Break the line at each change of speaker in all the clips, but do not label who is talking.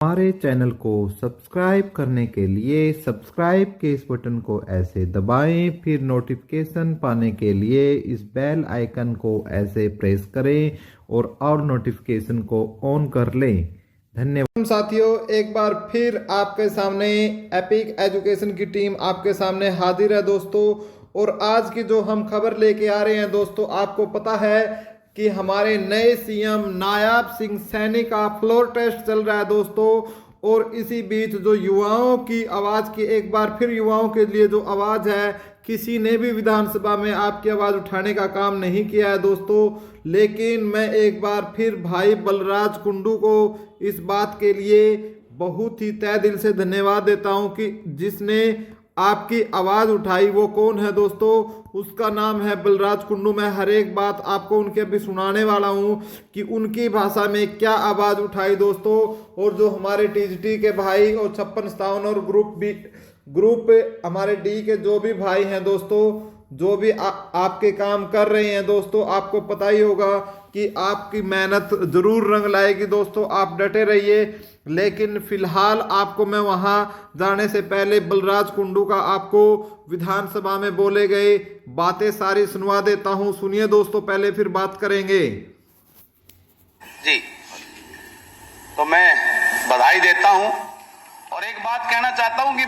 हमारे चैनल को सब्सक्राइब करने के लिए सब्सक्राइब के इस बटन को ऐसे दबाएं, फिर नोटिफिकेशन पाने के लिए इस बेल आइकन को ऐसे प्रेस करें और नोटिफिकेशन को ऑन कर लें। धन्यवाद साथियों, एक बार फिर आपके सामने एपिक एजुकेशन की टीम आपके सामने हाजिर है दोस्तों। और आज की जो हम खबर लेके आ रहे हैं दोस्तों, आपको पता है कि हमारे नए सीएम नायाब सिंह सैनी का फ्लोर टेस्ट चल रहा है दोस्तों। और इसी बीच जो युवाओं की आवाज़ की एक बार फिर युवाओं के लिए जो आवाज़ है, किसी ने भी विधानसभा में आपकी आवाज़ उठाने का काम नहीं किया है दोस्तों। लेकिन मैं एक बार फिर भाई बलराज कुंडू को इस बात के लिए बहुत ही तहे दिल से धन्यवाद देता हूं कि जिसने आपकी आवाज़ उठाई। वो कौन है दोस्तों? उसका नाम है बलराज कुंडू। मैं हर एक बात आपको उनके अभी सुनाने वाला हूं कि उनकी भाषा में क्या आवाज़ उठाई दोस्तों। और जो हमारे टीजीटी के भाई और 5657 और ग्रुप हमारे डी के जो भी भाई हैं दोस्तों, जो भी आपके काम कर रहे हैं दोस्तों, आपको पता ही होगा कि आपकी मेहनत जरूर रंग लाएगी दोस्तों। आप डटे रहिए। लेकिन फिलहाल आपको मैं वहां जाने से पहले बलराज कुंडू का आपको विधानसभा में बोले गए बातें सारी सुनवा देता हूं। सुनिए दोस्तों, पहले फिर बात करेंगे
जी। तो मैं बधाई देता हूं और एक बात कहना चाहता हूं कि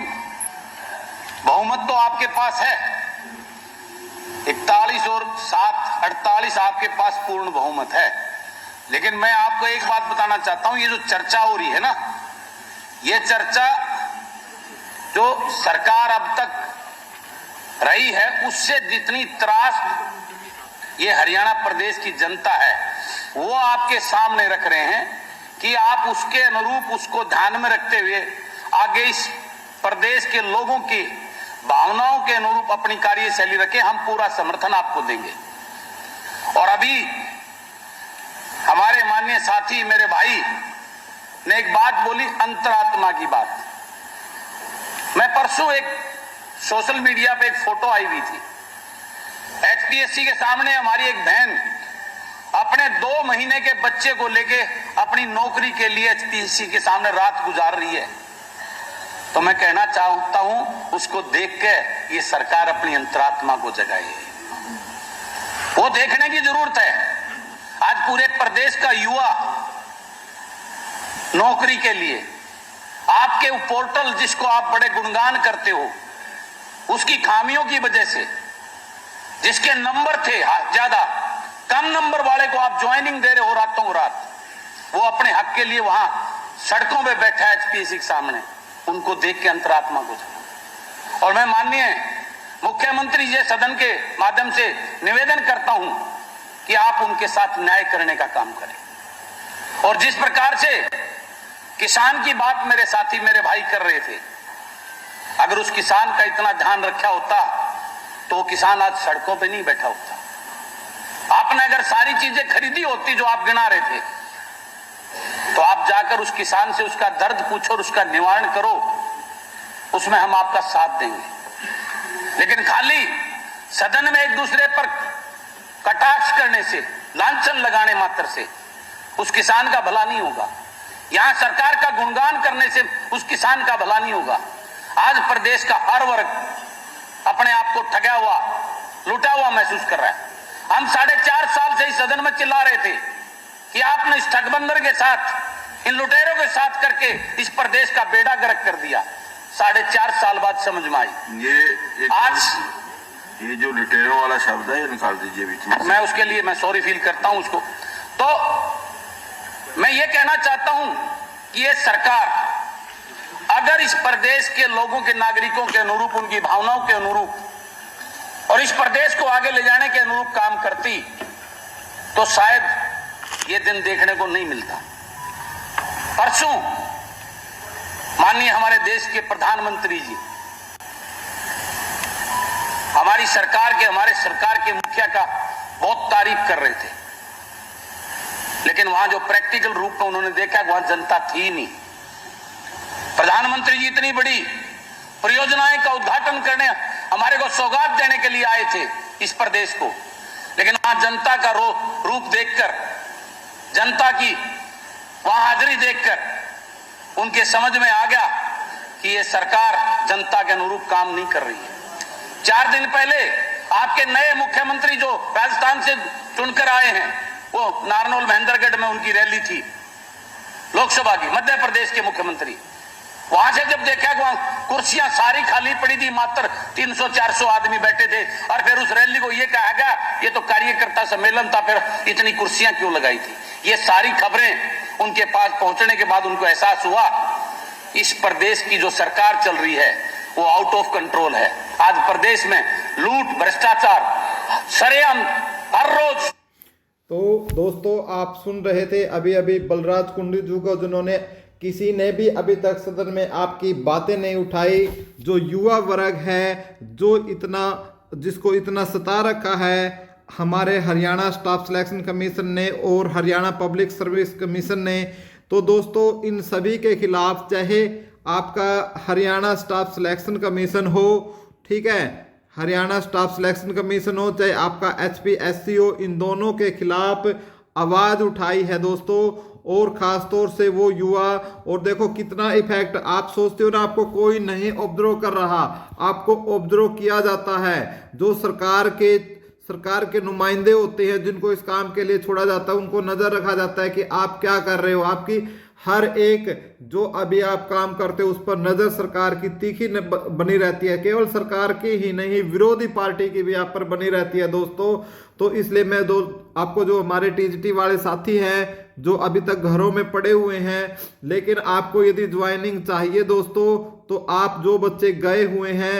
बहुमत तो आपके पास है, 41 और 7 48 आपके पास पूर्ण बहुमत है। लेकिन मैं आपको एक बात बताना चाहता हूं, ये जो चर्चा हो रही है ना, ये चर्चा जो सरकार अब तक रही है उससे जितनी त्रास ये हरियाणा प्रदेश की जनता है वो आपके सामने रख रहे हैं कि आप उसके अनुरूप, उसको ध्यान में रखते हुए आगे इस प्रदेश के लोगों की भावनाओं के अनुरूप अपनी कार्यशैली रखें। हम पूरा समर्थन आपको देंगे। और अभी हमारे माननीय साथी मेरे भाई ने एक बात बोली, अंतरात्मा की बात। मैं परसों एक सोशल मीडिया पे एक फोटो आई हुई थी, एचपीएससी के सामने हमारी एक बहन अपने 2 महीने के बच्चे को लेके अपनी नौकरी के लिए एचपीएससी के सामने रात गुजार रही है। तो मैं कहना चाहता हूं, उसको देख के ये सरकार अपनी अंतरात्मा को जगाए, वो देखने की जरूरत है। आज पूरे प्रदेश का युवा नौकरी के लिए आपके पोर्टल, जिसको आप बड़े गुणगान करते हो, उसकी खामियों की वजह से, जिसके नंबर थे ज्यादा, कम नंबर वाले को आप ज्वाइनिंग दे रहे हो रातों रात, वो अपने हक के लिए वहां सड़कों पे बैठा है एचपीएससी के सामने। उनको देख के अंतरात्मा को जगा। और मैं माननीय मुख्यमंत्री जी सदन के माध्यम से निवेदन करता हूं कि आप उनके साथ न्याय करने का काम करें। और जिस प्रकार से किसान की बात मेरे साथी मेरे भाई कर रहे थे, अगर उस किसान का इतना ध्यान रखा होता तो वो किसान आज सड़कों पे नहीं बैठा होता। आपने अगर सारी चीजें खरीदी होती जो आप गिना रहे थे, तो आप जाकर उस किसान से उसका दर्द पूछो और उसका निवारण करो, उसमें हम आपका साथ देंगे। लेकिन खाली सदन में एक दूसरे पर कटाक्ष करने से, लांछन लगाने मात्र से उस किसान का भला नहीं होगा। यहां सरकार का गुणगान करने से उस किसान का भला नहीं होगा। आज प्रदेश का हर वर्ग अपने आप को ठगा हुआ, लुटा हुआ महसूस कर रहा है। हम 4.5 साल से इस सदन में चिल्ला रहे थे कि आपने इस ठगबंदर के साथ, इन लुटेरों के साथ करके इस प्रदेश का बेड़ा गर्क कर दिया। 4.5 साल बाद समझ में आई।
ये जो लुटेरों वाला शब्द है ये निकाल दीजिए बीच में।
मैं उसके लिए मैं सॉरी फील करता हूं उसको। तो मैं ये कहना चाहता हूं कि ये सरकार अगर इस प्रदेश के लोगों के, नागरिकों के अनुरूप, उनकी भावनाओं के अनुरूप और इस प्रदेश को आगे ले जाने के अनुरूप काम करती तो शायद ये दिन देखने को नहीं मिलता। परसों माननीय हमारे देश के प्रधानमंत्री जी हमारी सरकार के, हमारे सरकार के मुखिया का बहुत तारीफ कर रहे थे। लेकिन वहां जो प्रैक्टिकल रूप में उन्होंने देखा, वहां जनता थी नहीं। प्रधानमंत्री जी इतनी बड़ी परियोजनाएं का उद्घाटन करने हमारे को सौगात देने के लिए आए थे इस प्रदेश को, लेकिन वहां जनता का रूप देखकर, जनता की वहां हाजिरी देखकर उनके समझ में आ गया कि ये सरकार जनता के अनुरूप काम नहीं कर रही है। 4 दिन पहले आपके नए मुख्यमंत्री जो राजस्थान से चुनकर आए हैं, वो नारनौल महेंद्रगढ़ में उनकी रैली थी लोकसभा की, मध्य प्रदेश के मुख्यमंत्री। वहां से जब देखा कि वहां कुर्सियां सारी खाली पड़ी थी, मात्र 300-400 आदमी बैठे थे, और फिर उस रैली को ये कहा गया ये तो कार्यकर्ता सम्मेलन था, फिर इतनी कुर्सियां क्यों लगाई थी। ये सारी खबरें उनके पास पहुंचने के बाद उनको एहसास हुआ इस प्रदेश की जो सरकार चल रही है वो आउट ऑफ कंट्रोल है। आज प्रदेश में लूट, भ्रष्टाचार सरेआम हर रोज।
तो दोस्तों, आप सुन रहे थे अभी अभी बलराज कुंडू जी को, जिन्होंने किसी ने भी अभी तक सदन में आपकी बातें नहीं उठाई। जो युवा वर्ग है, जिसको इतना सता रखा है हमारे हरियाणा स्टाफ सिलेक्शन कमीशन ने और हरियाणा पब्लिक सर्विस कमीशन ने, तो दोस्तों इन सभी के खिलाफ, चाहे आपका हरियाणा स्टाफ सिलेक्शन कमीशन हो, ठीक है, हरियाणा स्टाफ सिलेक्शन कमीशन हो, चाहे आपका HPSC हो, इन दोनों के खिलाफ आवाज़ उठाई है दोस्तों। और ख़ास तौर से वो युवा, और देखो कितना इफेक्ट, आप सोचते हो ना आपको कोई नहीं उपद्रव कर रहा, आपको उपद्रव किया जाता है। जो सरकार के नुमाइंदे होते हैं, जिनको इस काम के लिए छोड़ा जाता है, उनको नज़र रखा जाता है कि आप क्या कर रहे हो। आपकी हर एक जो अभी आप काम करते हो उस पर नज़र सरकार की तीखी बनी रहती है। केवल सरकार की ही नहीं, विरोधी पार्टी की भी आप पर बनी रहती है दोस्तों। तो इसलिए मैं आपको, जो हमारे TGT वाले साथी हैं जो अभी तक घरों में पड़े हुए हैं, लेकिन आपको यदि ज्वाइनिंग चाहिए दोस्तों, तो आप जो बच्चे गए हुए हैं,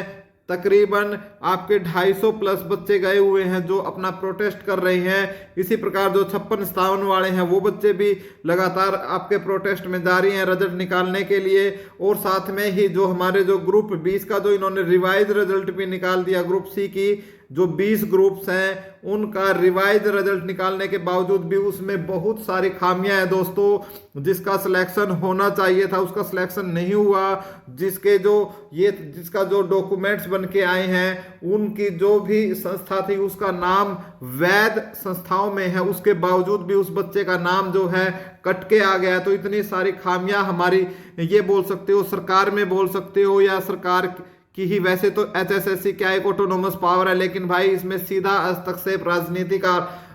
तकरीबन आपके 250 प्लस बच्चे गए हुए हैं जो अपना प्रोटेस्ट कर रहे हैं। इसी प्रकार जो 56-57 वाले हैं वो बच्चे भी लगातार आपके प्रोटेस्ट में जारी हैं रिजल्ट निकालने के लिए। और साथ में ही जो हमारे जो ग्रुप 20 का जो इन्होंने रिवाइज रिजल्ट भी निकाल दिया, ग्रुप C की जो 20 ग्रुप्स हैं उनका रिवाइज रिजल्ट निकालने के बावजूद भी उसमें बहुत सारी खामियां हैं दोस्तों। जिसका सिलेक्शन होना चाहिए था उसका सिलेक्शन नहीं हुआ। जिसका जो डॉक्यूमेंट्स बन के आए हैं, उनकी जो भी संस्था थी उसका नाम वैध संस्थाओं में है, उसके बावजूद भी उस बच्चे का नाम जो है कट के आ गया। तो इतनी सारी खामियां हमारी, ये बोल सकते हो सरकार में बोल सकते हो या सरकार कि ही, वैसे तो HSSC क्या एक ऑटोनोमस पावर है, लेकिन भाई इसमें सीधा हस्तक्षेप राजनीति का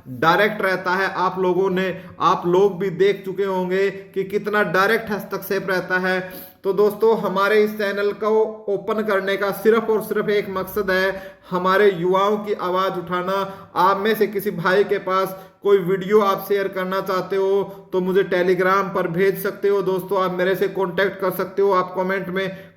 डायरेक्ट रहता है। आप लोग भी देख चुके होंगे कि कितना डायरेक्ट हस्तक्षेप रहता है। तो दोस्तों, हमारे इस चैनल को ओपन करने का सिर्फ और सिर्फ एक मकसद है, हमारे युवाओं की आवाज़ उठाना। आप में से किसी भाई के पास कोई वीडियो आप शेयर करना चाहते हो तो मुझे टेलीग्राम पर भेज सकते हो दोस्तों। आप मेरे से कांटेक्ट कर सकते हो, आप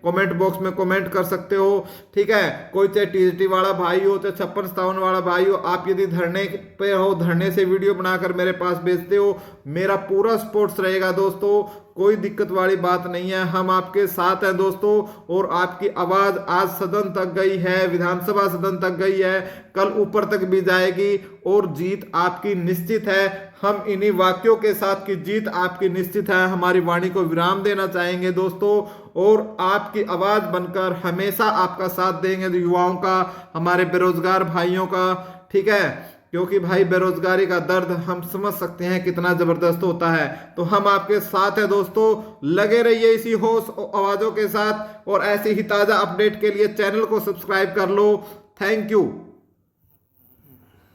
कमेंट बॉक्स में कमेंट कर सकते हो, ठीक है। कोई चाहे TGT वाला भाई हो, चाहे 56-57 वाला भाई हो, आप यदि धरने पे हो, धरने से वीडियो बनाकर मेरे पास भेजते हो, मेरा पूरा सपोर्ट रहेगा दोस्तों। कोई दिक्कत वाली बात नहीं है, हम आपके साथ हैं दोस्तों। और आपकी आवाज़ आज सदन तक गई है, विधानसभा सदन तक गई है, कल ऊपर तक भी जाएगी और जीत आपकी निश्चित है। हम इन्हीं वाक्यों के साथ कि जीत आपकी निश्चित है हमारी वाणी को विराम देना चाहेंगे दोस्तों। और आपकी आवाज़ बनकर हमेशा आपका साथ देंगे, युवाओं का, हमारे बेरोजगार भाइयों का, ठीक है। क्योंकि भाई बेरोजगारी का दर्द हम समझ सकते हैं कितना जबरदस्त होता है। तो हम आपके साथ हैं दोस्तों, लगे रहिए इसी होश आवाज़ों के साथ। और ऐसी ही ताज़ा अपडेट के लिए चैनल को सब्सक्राइब कर लो। Thank you.